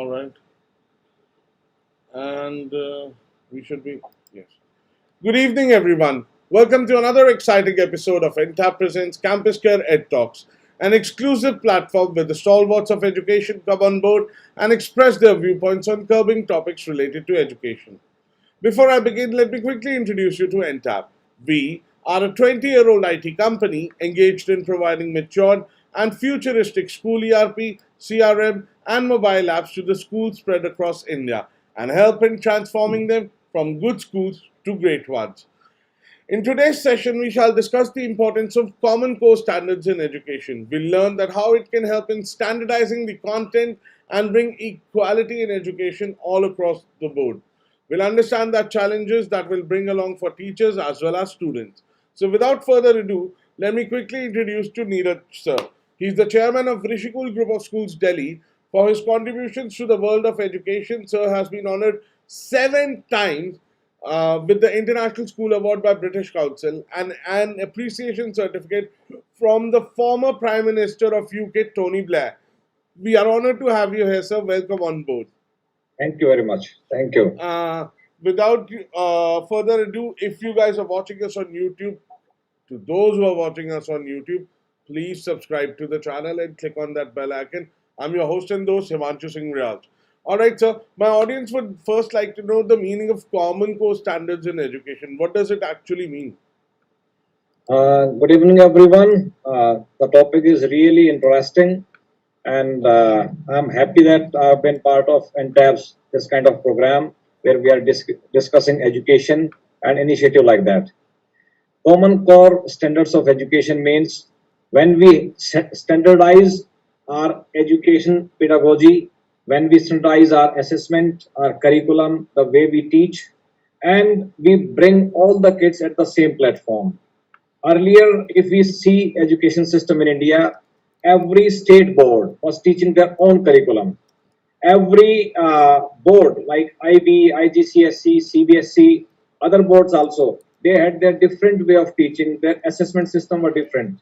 All right. And we should be, yes. Good evening, everyone. Welcome to another exciting episode of Entab presents CampusCare EdTalks, an exclusive platform where the stalwarts of education come on board and express their viewpoints on curbing topics related to education. Before I begin, let me quickly introduce you to Entab. We are a 20-year-old IT company engaged in providing matured and futuristic school ERP, CRM, and mobile apps to the schools spread across India and help in transforming them from good schools to great ones. In today's session, we shall discuss the importance of common core standards in education. We'll learn that how it can help in standardizing the content and bring equality in education all across the board. We'll understand the challenges that will bring along for teachers as well as students. So without further ado, let me quickly introduce to Neeraj sir. He's the chairman of Rishikul Group of Schools, Delhi. For his contributions to the world of education, sir has been honored 7 times with the International School Award by British Council and an appreciation certificate from the former Prime Minister of UK, Tony Blair. We are honored to have you here, sir. Welcome on board. Thank you very much. Thank you. Without further ado, if you guys are watching us on YouTube, to those who are watching us on YouTube, please subscribe to the channel and click on that bell icon. I'm your host and host, Himanshu Singh Riaz. Alright, sir. My audience would first like to know the meaning of common core standards in education. What does it actually mean? Good evening, everyone. The topic is really interesting, and I'm happy that I've been part of NTAB's this kind of program where we are discussing education and initiative like that. Common core standards of education means when we standardize our education pedagogy, when we standardize our assessment, our curriculum, the way we teach, and we bring all the kids at the same platform. Earlier, if we see education system in India, every state board was teaching their own curriculum. Every board like IB, IGCSE, CBSE, other boards also, they had their different way of teaching. Their assessment system were different.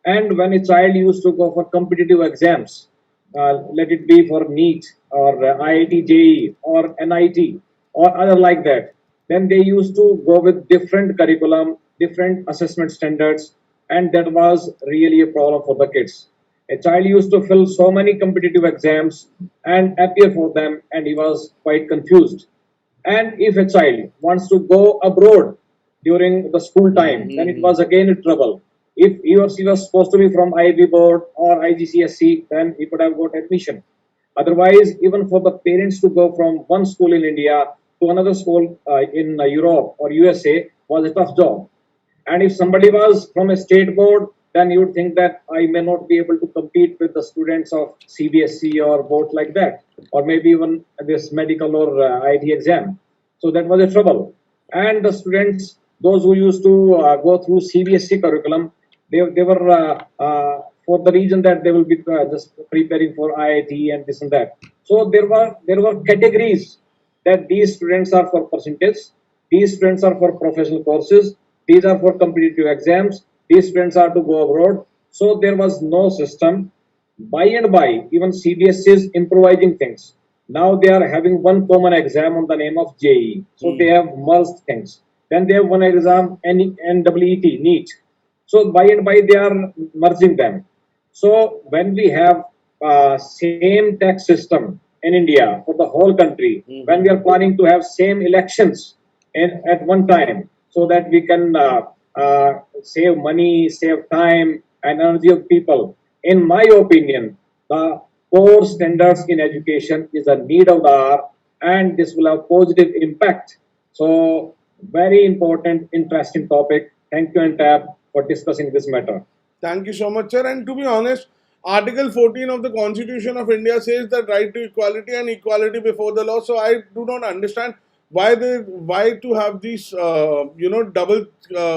And when a child used to go for competitive exams, let it be for NEET or IIT JEE or NIT or other like that, then they used to go with different curriculum, different assessment standards, and that was really a problem for the kids. A child used to fill so many competitive exams and appear for them, and he was quite confused. And if a child wants to go abroad during the school time, then it was again a trouble. If he or she was supposed to be from IB board or IGCSE, then he could have got admission. Otherwise, even for the parents to go from one school in India to another school in Europe or USA was a tough job. And if somebody was from a state board, then you would think that I may not be able to compete with the students of CBSE or board like that, or maybe even this medical or IT exam. So that was a trouble. And the students, those who used to go through CBSE curriculum, they were for the reason that they will be just preparing for IIT and this and that. So there were categories that these students are for percentage, these students are for professional courses, these are for competitive exams, these students are to go abroad. So there was no system. By and by, even CBSE is improvising things. Now they are having one common exam on the name of JEE. So they have merged things. Then they have one exam, NEET, NEET. So by and by, they are merging them. So when we have same tax system in India for the whole country, when we are planning to have same elections at one time, so that we can save money, save time and energy of people. In my opinion, the core standards in education is a need of the hour, and this will have positive impact. So very important, interesting topic. Thank you, Entab, for discussing this matter. Thank you so much, sir. And to be honest, Article 14 of the Constitution of India says that right to equality and equality before the law. So I do not understand why to have these double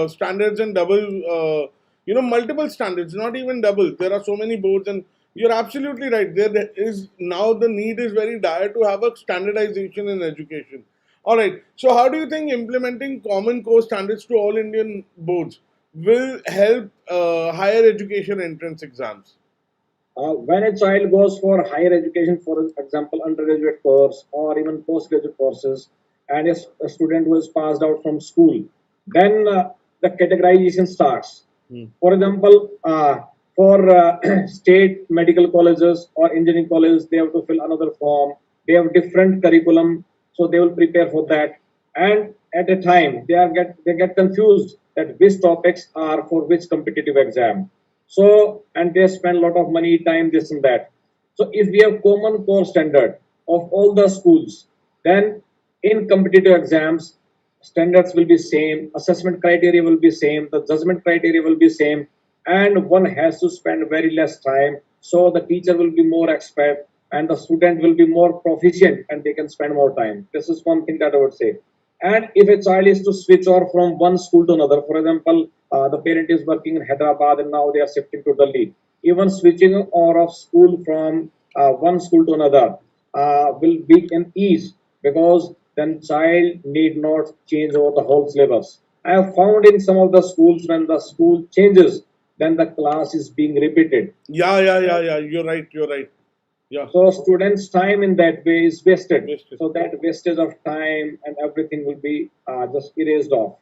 standards and double multiple standards, not even double. There are so many boards, and you're absolutely right. There is now the need is very dire to have a standardization in education. All right. So how do you think implementing common core standards to all Indian boards will help higher education entrance exams? When a child goes for higher education, for example, undergraduate course or even postgraduate courses, and is a student who is passed out from school, then the categorization starts. Hmm. For example, for state medical colleges or engineering colleges, they have to fill another form. They have different curriculum, so they will prepare for that. And at a time, they get confused that which topics are for which competitive exam. So, and they spend a lot of money, time, this and that. So, if we have common core standard of all the schools, then in competitive exams, standards will be same, assessment criteria will be same, the judgment criteria will be same, and one has to spend very less time. So, the teacher will be more expert, and the student will be more proficient, and they can spend more time. This is one thing that I would say. And if a child is to switch over from one school to another, for example, the parent is working in Hyderabad and now they are shifting to Delhi, even switching over of school from one school to another will be an ease because then child need not change over the whole syllabus. I have found in some of the schools when the school changes, then the class is being repeated. Yeah. You're right. You're right. Yeah. So students' time in that way is wasted. Wasted. So that wastage of time and everything will be just erased off.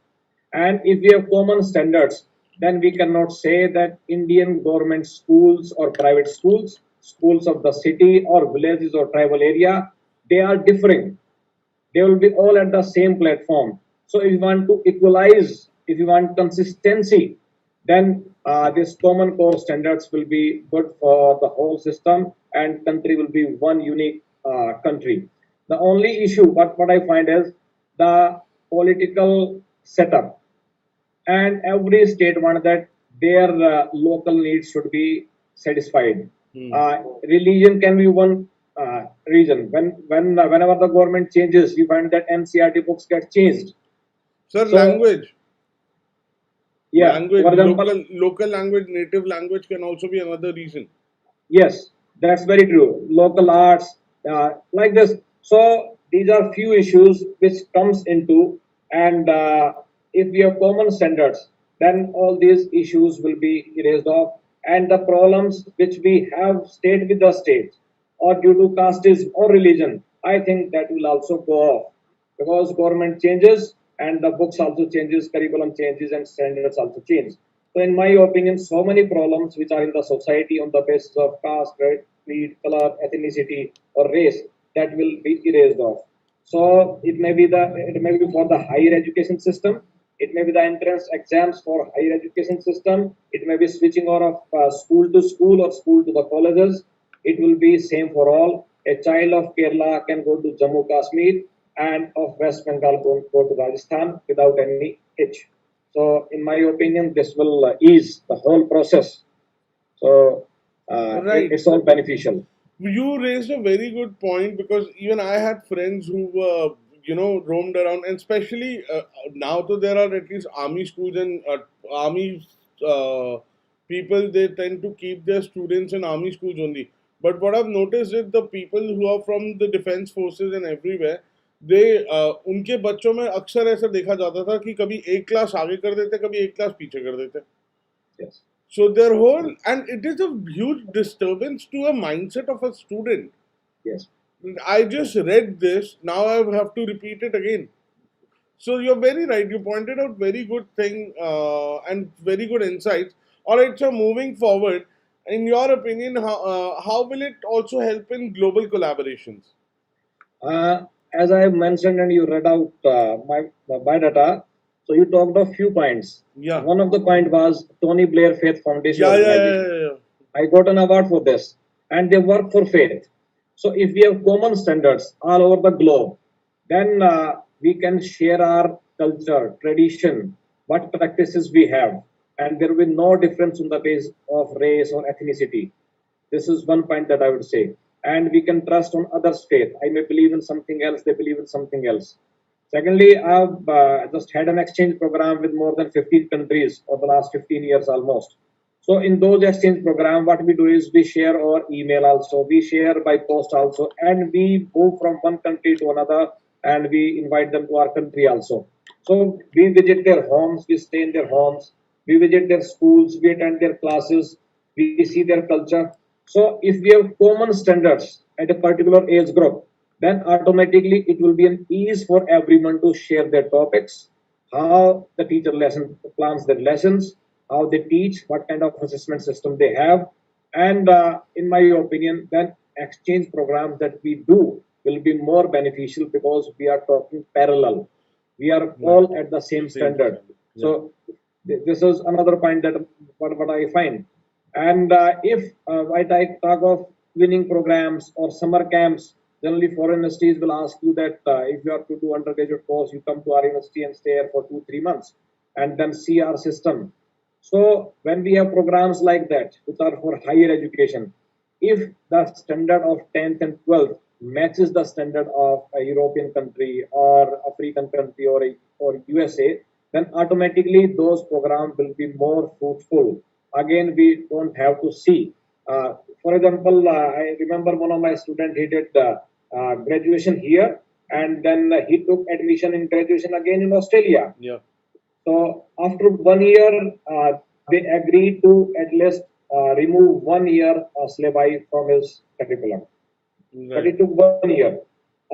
And if we have common standards, then we cannot say that Indian government schools or private schools, schools of the city or villages or tribal area, they are differing. They will be all at the same platform. So if you want to equalize, if you want consistency, then these common core standards will be good for the whole system and country will be one unique country. The only issue, what I find is the political setup, and every state wants that their local needs should be satisfied. Hmm. Religion can be one reason. Whenever the government changes, you find that NCRT books get changed. Sir, So language. yeah, Language, for example, local language, native language can also be another reason. yes, that's very true. Local arts, like this. So these are few issues which comes into, and if we have common standards, then all these issues will be erased off, and the problems which we have state with the state, or due to casteism or religion, I think that will also go off because government changes and the books also changes, curriculum changes, and standards also change. So, in my opinion, so many problems which are in the society on the basis of caste, creed, color, ethnicity, or race that will be erased off. So it may be for the higher education system. It may be the entrance exams for higher education system. It may be switching out of school to school or school to the colleges. It will be same for all. A child of Kerala can go to Jammu Kashmir and of West Bengal go to Rajasthan without any hitch. So, in my opinion, this will ease the whole process. So, Right. it's all beneficial. You raised a very good point because even I had friends who were, roamed around, and especially now, so there are at least army schools and army uh, people. They tend to keep their students in army schools only. But what I've noticed is the people who are from the defense forces and everywhere, they उनके बच्चों में अक्सर ऐसा देखा जाता था कि कभी एक क्लास आगे कर देते, कभी एक क्लास पीछे कर देते. Yes. So their whole, and it is a huge disturbance to a mindset of a student. Yes. I just read this, now I have to repeat it again. So you're very right. You pointed out very good thing and very good insights. All right, so moving forward, in your opinion, how will it also help in global collaborations? As I mentioned, and you read out my data, so you talked of few points. Yeah. One of the point was Tony Blair Faith Foundation Organization. Yeah. I got an award for this, and they work for faith. So if we have common standards all over the globe, then we can share our culture, tradition, what practices we have, and there will be no difference on the base of race or ethnicity. This is one point that I would say. And we can trust on others' faith. I may believe in something else, they believe in something else. Secondly, I've just had an exchange program with more than 15 countries over the last 15 years almost. So in those exchange program, what we do is we share our email also, we share by post also, and we move from one country to another, and we invite them to our country also. So we visit their homes, we stay in their homes, we visit their schools, we attend their classes, we see their culture. So if we have common standards at a particular age group, then automatically it will be an ease for everyone to share their topics, how the teacher lesson plans their lessons, how they teach, what kind of assessment system they have, and in my opinion, then exchange programs that we do will be more beneficial because we are talking parallel. We are Right. all at the same Same standard. standard. Yeah. So this is another point that what I find. And if I talk of winning programs or summer camps, generally foreign universities will ask you that if you are to do undergraduate course, you come to our university and stay here for 2 3 months, and then see our system. So when we have programs like that, which are for higher education, if the standard of 10th and 12th matches the standard of a European country or African country or USA, then automatically those programs will be more fruitful. Again, we don't have to see. For example, I remember one of my students, he did graduation here, and then he took admission in graduation again in Australia. Yeah. So after 1 year, they agreed to at least remove 1 year syllabi from his curriculum. But Right. it took 1 year.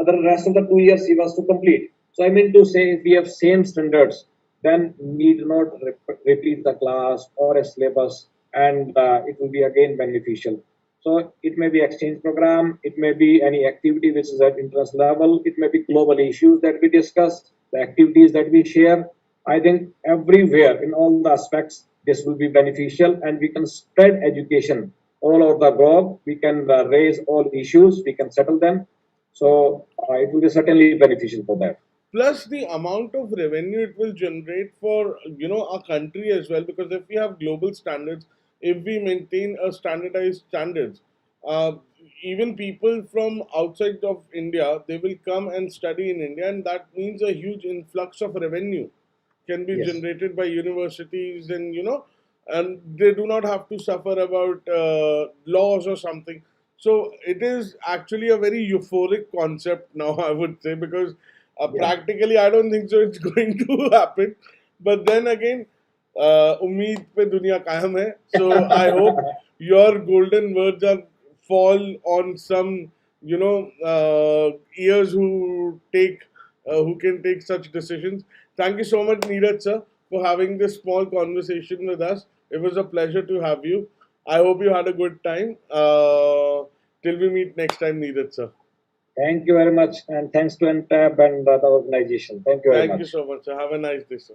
Other rest of the 2 years he was to complete. So I mean to say, if we have same standards, then need not repeat the class or a syllabus, and it will be again beneficial. So it may be exchange program, it may be any activity which is at interest level, it may be global issues that we discuss, the activities that we share. I think everywhere in all the aspects, this will be beneficial, and we can spread education all over the globe. We can raise all issues, we can settle them. So it will be certainly beneficial for that. Plus the amount of revenue it will generate for our country as well, because if we have global standards, if we maintain a standardized standards, uh, even people from outside of India, they will come and study in India, and that means a huge influx of revenue can be Yes. generated by universities, and and they do not have to suffer about laws or something. So it is actually a very euphoric concept now, I would say, because Yeah. practically I don't think so it's going to happen. But then again, उम्मीद पे दुनिया कायम है. So I hope your golden words are fall on some ears who can take such decisions. Thank you so much, Neeraj sir, for having this small conversation with us. It was a pleasure to have you. I hope you had a good time. Till we meet next time, Neeraj sir. Thank you very much, and thanks to NTAB and the organization. Thank you very Thank you much. so much, sir. Have a nice day, sir.